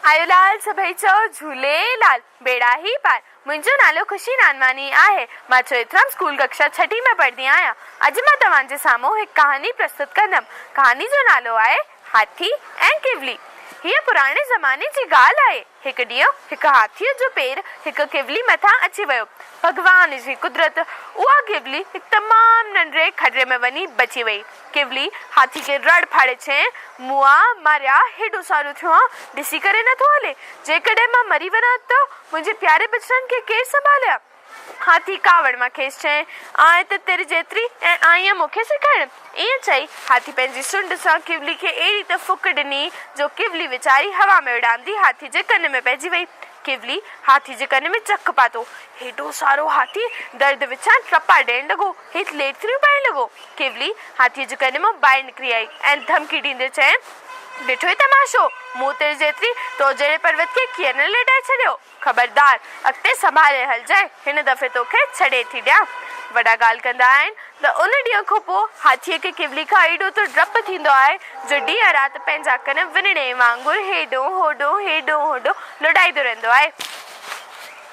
आयोलाल सभई चओ झूलेलाल बेड़ा ही पार। मुंहिंजो नालो खुशी नानवानी आहे। मां चोइथराम स्कूल कक्षा 6 में पढ़ंदी आहियां। अॼु मां तव्हांजे साम्हूं हिकु कहानी प्रस्तुत कंदमि। कहानी जो नालो आहे हाथी ऐं किवली। हीअ पुराणे ज़माने जी ॻाल्हि आहे। हिकु ॾींहुं हिकु हाथीअ जो पेर हिकु किवली मथां अची वियो। भॻवान जी कुदरत, उहा किवली हिकु तमामु नंढड़े खॾे में वञी बची वई। किवली हाथी खे रड़ फाड़े चयईं, मुआ मारिया हेॾो सारो थियो आहे, ॾिसी करे नथो हले। जेकॾहिं मां मरी वञा त मुंहिंजे प्यारे बचड़नि खे केरु संभालिया? हाथी कावड़ मां खेसि चयईं, आए त तेरी जेतिरी ऐं आईं मूंखे सेखारण। ईअं चई हाथी पंहिंजी सुंड सां किवली खे अहिड़ी त फुक ॾिनी जो किवली वीचारी हवा में उॾामंदी हाथी जे कन में पइजी वई। किवली हाथी जे कन में चक पातो। हेॾो सारो हाथी दर्द विछां टपा ॾियण लॻो, हेठि लेथरियूं पाइण लॻो। किवली हाथीअ जे कन मां ॿाहिरि निकिरी आई ऐं धमकी ॾींदे चयईं, ॾिठो ई तमाशो, मूं तेरे जेतिरी तो जहिड़े पर्वत खे कीअं न लेटाए छॾियो। ख़बरदार, अॻिते संभाले हलजांइ, हिन दफ़े तोखे छॾे थी ॾियां। वॾा ॻाल्हि कंदा आहिनि त उन ॾींहं खां पोइ हाथीअ खे किवली खां एॾो त डपु थींदो आहे जो ॾींहं राति पंहिंजा कन विञणे वांगुरु हेॾो होॾो लुॾाईंदो रहंदो आहे।